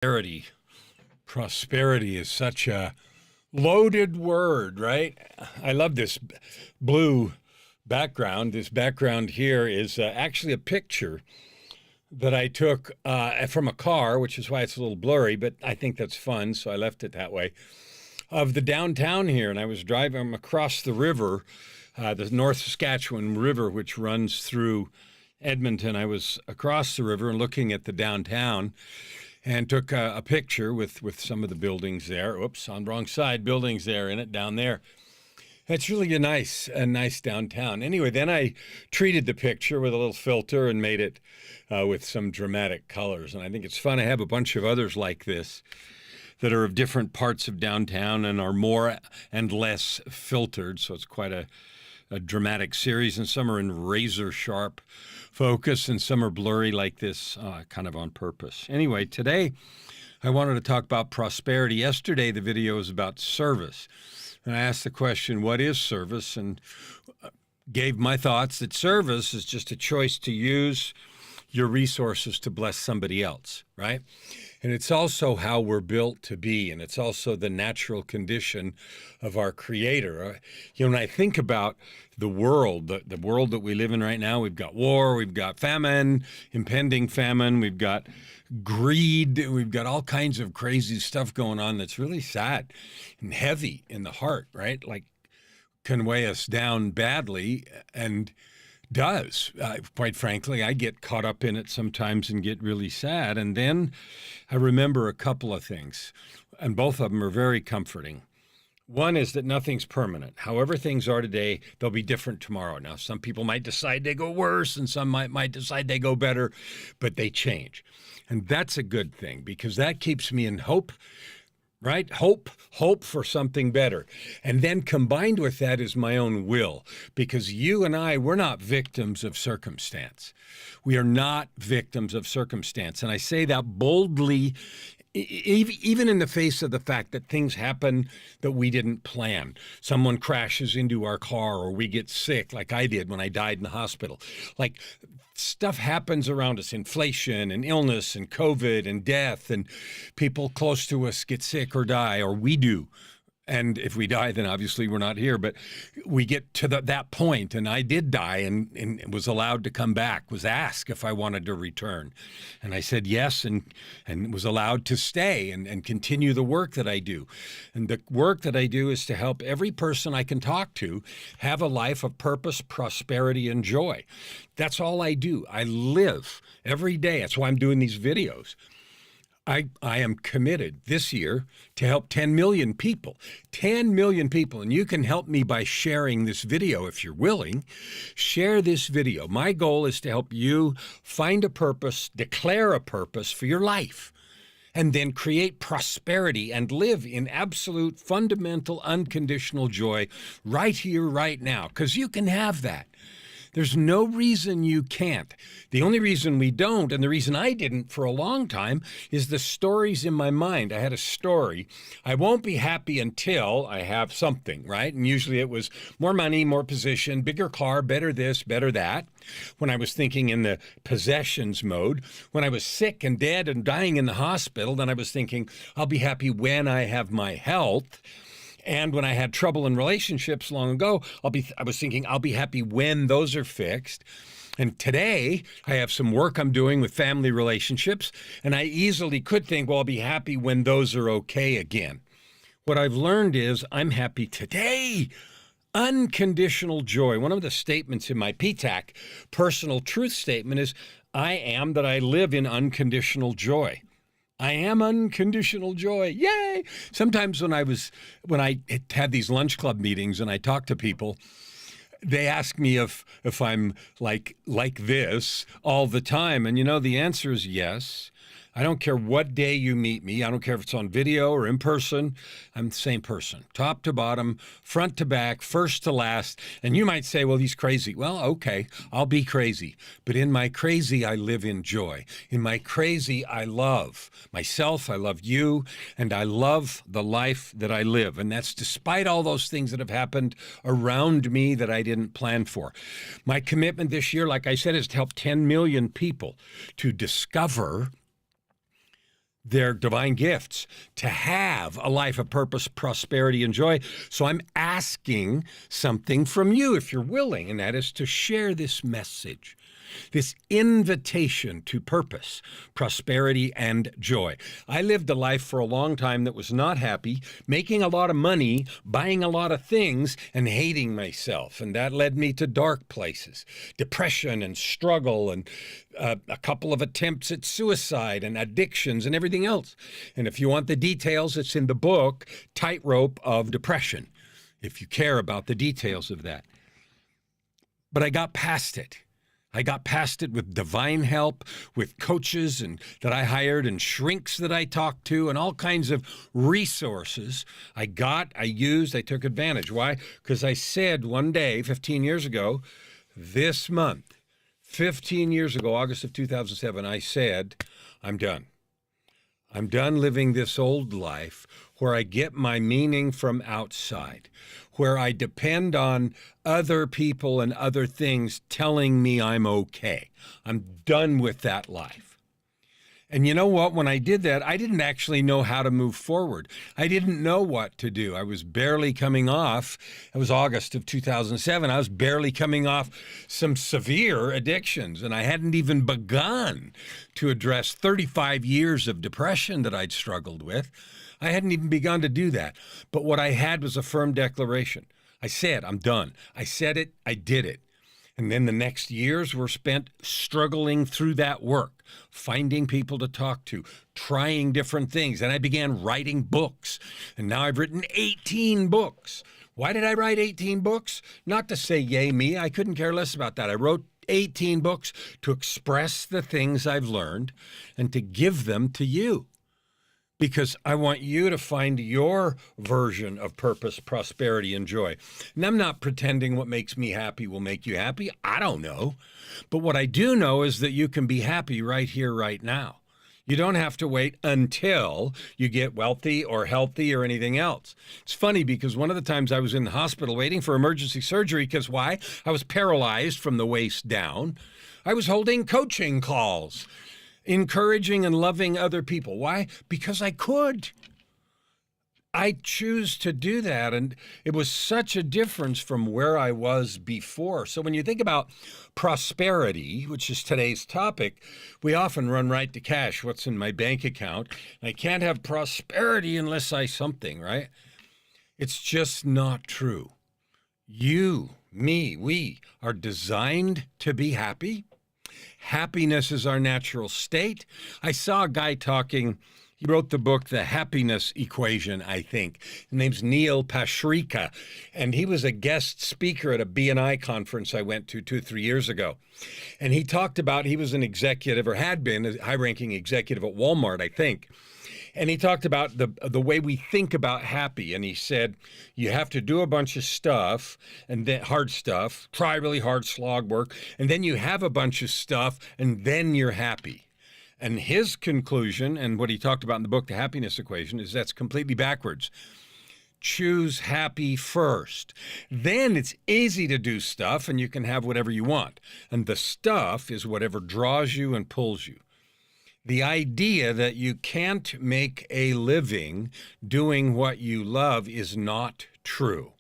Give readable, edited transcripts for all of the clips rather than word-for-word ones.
Prosperity. Prosperity is such a loaded word, right? I love this blue background. This background here is actually a picture that I took from a car, which is why it's a little blurry, but I think that's fun, so I left it that way, of the downtown here. And I was driving across the river, the North Saskatchewan River, which runs through Edmonton. I was across the river and looking at the downtown and took a picture with some of the buildings there. Oops, on the wrong side, buildings there in it, down there. It's really a nice downtown. Anyway, then I treated the picture with a little filter and made it with some dramatic colors. And I think it's fun. I have a bunch of others like this that are of different parts of downtown and are more and less filtered. So it's quite a dramatic series, and some are in razor sharp focus and some are blurry like this, kind of on purpose. Anyway, today I wanted to talk about prosperity. Yesterday the video was about service, and I asked the question, what is service? And gave my thoughts that service is just a choice to use your resources to bless somebody else, right? And it's also how we're built to be, and it's also the natural condition of our Creator. When I think about the world that we live in right now, we've got war, we've got famine, impending famine, we've got greed, we've got all kinds of crazy stuff going on that's really sad and heavy in the heart, right? Like, can weigh us down badly, and does. Quite frankly, I get caught up in it sometimes and get really sad. And then I remember a couple of things, and both of them are very comforting. One is that nothing's permanent. However things are today, they'll be different tomorrow. Now, some people might decide they go worse, and some might decide they go better, but they change. And that's a good thing, because that keeps me in hope, right? Hope for something better. And then combined with that is my own will, because you and I, we're not victims of circumstance. We are not victims of circumstance. And I say that boldly, even in the face of the fact that things happen that we didn't plan. Someone crashes into our car, or we get sick, like I did when I died in the hospital. Like, stuff happens around us, inflation and illness and COVID and death, and people close to us get sick or die, or we do. And if we die, then obviously we're not here. But we get to that point, and I did die and was allowed to come back, was asked if I wanted to return. And I said yes, and was allowed to stay and continue the work that I do. And the work that I do is to help every person I can talk to have a life of purpose, prosperity, and joy. That's all I do. I live every day. That's why I'm doing these videos. I am committed this year to help 10 million people. 10 million people. And you can help me by sharing this video if you're willing. Share this video. My goal is to help you find a purpose, declare a purpose for your life, and then create prosperity and live in absolute, fundamental, unconditional joy right here, right now, because you can have that. There's no reason you can't. The only reason we don't, and the reason I didn't for a long time, is the stories in my mind. I had a story. I won't be happy until I have something, right? And usually it was more money, more position, bigger car, better this, better that. When I was thinking in the possessions mode, when I was sick and dead and dying in the hospital, then I was thinking, I'll be happy when I have my health. And when I had trouble in relationships long ago, I was thinking I'll be happy when those are fixed. And today I have some work I'm doing with family relationships, and I easily could think, well, I'll be happy when those are okay again. What I've learned is I'm happy today. Unconditional joy. One of the statements in my PTAC, personal truth statement, is I am that I live in unconditional joy. I am unconditional joy. Yay! Sometimes when I had these lunch club meetings and I talk to people, they ask me if I'm like this all the time. And the answer is yes. I don't care what day you meet me. I don't care if it's on video or in person. I'm the same person, top to bottom, front to back, first to last. And you might say, well, he's crazy. Well, okay, I'll be crazy. But in my crazy, I live in joy. In my crazy, I love myself, I love you, and I love the life that I live. And that's despite all those things that have happened around me that I didn't plan for. My commitment this year, like I said, is to help 10 million people to discover They're divine gifts to have a life of purpose, prosperity, and joy. So I'm asking something from you, if you're willing, and that is to share this message, this invitation to purpose, prosperity, and joy. I lived a life for a long time that was not happy, making a lot of money, buying a lot of things, and hating myself. And that led me to dark places, depression and struggle, and a couple of attempts at suicide and addictions and everything else. And if you want the details, it's in the book, Tightrope of Depression, if you care about the details of that. But I got past it. I got past it with divine help, with coaches and that I hired and shrinks that I talked to and all kinds of resources I used, I took advantage. Why? Because I said one day, 15 years ago, this month, 15 years ago, August of 2007, I said, I'm done. I'm done living this old life where I get my meaning from outside, where I depend on other people and other things telling me I'm okay. I'm done with that life. And you know what? When I did that, I didn't actually know how to move forward. I didn't know what to do. I was barely coming off. It was August of 2007. I was barely coming off some severe addictions, and I hadn't even begun to address 35 years of depression that I'd struggled with. I hadn't even begun to do that. But what I had was a firm declaration. I said, I'm done. I said it, I did it. And then the next years were spent struggling through that work, finding people to talk to, trying different things. And I began writing books. And now I've written 18 books. Why did I write 18 books? Not to say yay me. I couldn't care less about that. I wrote 18 books to express the things I've learned and to give them to you. Because I want you to find your version of purpose, prosperity, and joy. And I'm not pretending what makes me happy will make you happy. I don't know. But what I do know is that you can be happy right here, right now. You don't have to wait until you get wealthy or healthy or anything else. It's funny because one of the times I was in the hospital waiting for emergency surgery, because why? I was paralyzed from the waist down. I was holding coaching calls, encouraging and loving other people. Why? Because I could. I choose to do that. And it was such a difference from where I was before. So when you think about prosperity, which is today's topic, we often run right to cash. What's in my bank account? I can't have prosperity unless I something, right? It's just not true. You, me, we are designed to be happy. Happiness is our natural state. I saw a guy talking. He wrote the book, The Happiness Equation, I think. His name's Neil Pasricha, and he was a guest speaker at a BNI conference I went to 2-3 years ago. And he talked about, he was an executive, or had been a high-ranking executive at Walmart, I think. And he talked about the way we think about happy. And he said, you have to do a bunch of stuff, and then hard stuff, try really hard slog work, and then you have a bunch of stuff, and then you're happy. And his conclusion, and what he talked about in the book, The Happiness Equation, is that's completely backwards. Choose happy first. Then it's easy to do stuff, and you can have whatever you want. And the stuff is whatever draws you and pulls you. The idea that you can't make a living doing what you love is not true.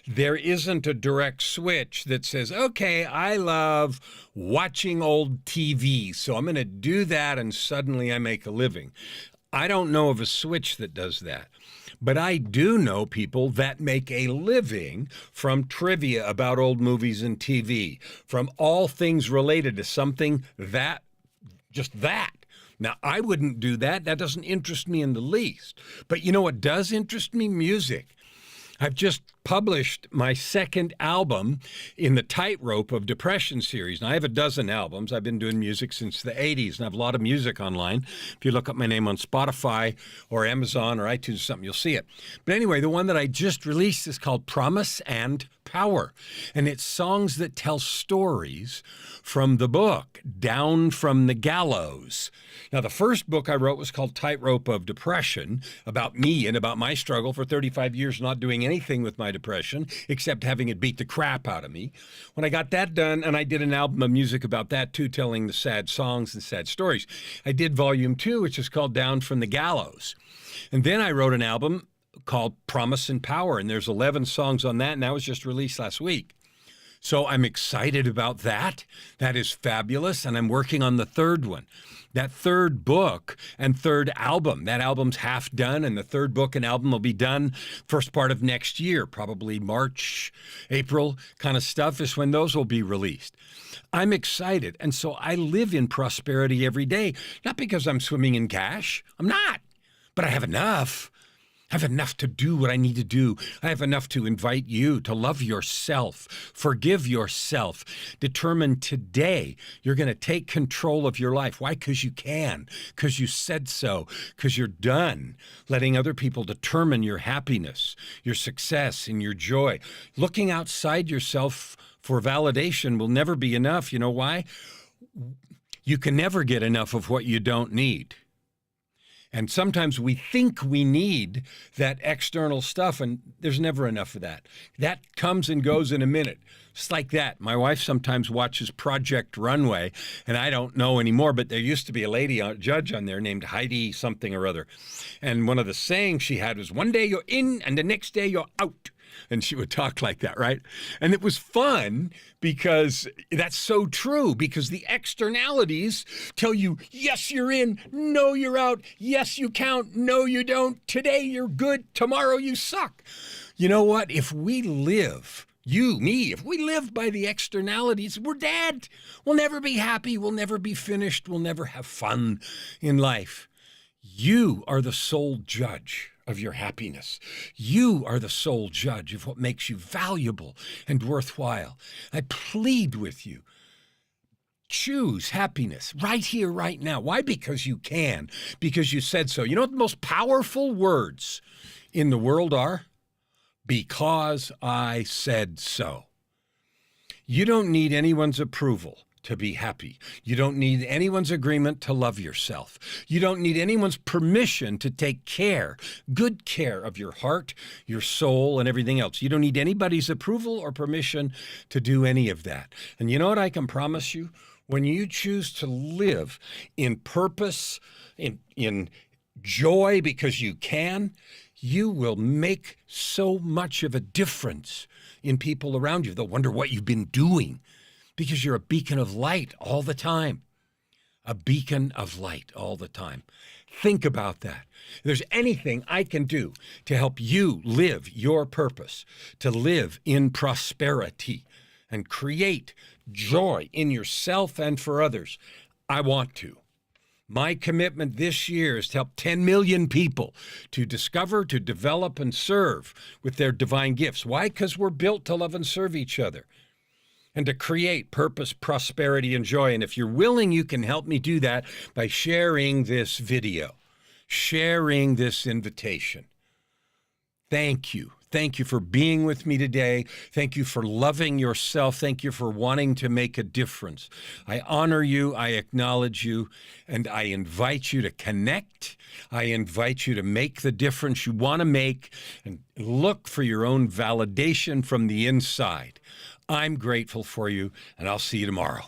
There isn't a direct switch that says, okay, I love watching old TV, so I'm going to do that and suddenly I make a living. I don't know of a switch that does that. But I do know people that make a living from trivia about old movies and TV, from all things related to something that just that. Now, I wouldn't do that. That doesn't interest me in the least. But you know what does interest me? Music. I've just published my second album in the Tightrope of Depression series. Now, I have a dozen albums. I've been doing music since the 80s, and I have a lot of music online. If you look up my name on Spotify or Amazon or iTunes or something, you'll see it. But anyway, the one that I just released is called Promise and Power. And it's songs that tell stories from the book, Down from the Gallows. Now, the first book I wrote was called Tightrope of Depression, about me and about my struggle for 35 years not doing doing anything with my depression except having it beat the crap out of me. When I got that done, and I did an album of music about that too, telling the sad songs and sad stories, I did volume 2, which is called Down from the Gallows. And then I wrote an album called Promise and Power, and there's 11 songs on that, and that was just released last week. So I'm excited about that. That is fabulous, and I'm working on the third one. That third book and third album, that album's half done, and the third book and album will be done first part of next year, probably March, April kind of stuff is when those will be released. I'm excited, and so I live in prosperity every day, not because I'm swimming in cash. I'm not, but I have enough. I have enough to do what I need to do. I have enough to invite you to love yourself, forgive yourself, determine today you're going to take control of your life. Why? Because you can, because you said so, because you're done letting other people determine your happiness, your success, and your joy. Looking outside yourself for validation will never be enough. You know why? You can never get enough of what you don't need. And sometimes we think we need that external stuff, and there's never enough of that. That comes and goes in a minute. Just like that. My wife sometimes watches Project Runway, and I don't know anymore, but there used to be a lady, a judge on there named Heidi something or other. And one of the sayings she had was, one day you're in, and the next day you're out. And she would talk like that, right? And it was fun because that's so true, because the externalities tell you, yes, you're in, no, you're out, yes, you count, no, you don't, today you're good, tomorrow you suck. You know what? If we live, you, me, if we live by the externalities, we're dead. We'll never be happy, we'll never be finished, we'll never have fun in life. You are the sole judge of your happiness. You are the sole judge of what makes you valuable and worthwhile. I plead with you. Choose happiness right here, right now. Why? Because you can. Because you said so. You know what the most powerful words in the world are? Because I said so. You don't need anyone's approval to be happy. You don't need anyone's agreement to love yourself. You don't need anyone's permission to take care, good care of your heart, your soul, and everything else. You don't need anybody's approval or permission to do any of that. And you know what I can promise you? When you choose to live in purpose, in joy because you can, you will make so much of a difference in people around you. They'll wonder what you've been doing, because you're a beacon of light all the time. A beacon of light all the time. Think about that. If there's anything I can do to help you live your purpose, to live in prosperity and create joy in yourself and for others, I want to. My commitment this year is to help 10 million people to discover, to develop, and serve with their divine gifts. Why? Because we're built to love and serve each other, and to create purpose, prosperity, and joy. And if you're willing, you can help me do that by sharing this video, sharing this invitation. Thank you. Thank you for being with me today. Thank you for loving yourself. Thank you for wanting to make a difference. I honor you. I acknowledge you. And I invite you to connect. I invite you to make the difference you want to make and look for your own validation from the inside. I'm grateful for you, and I'll see you tomorrow.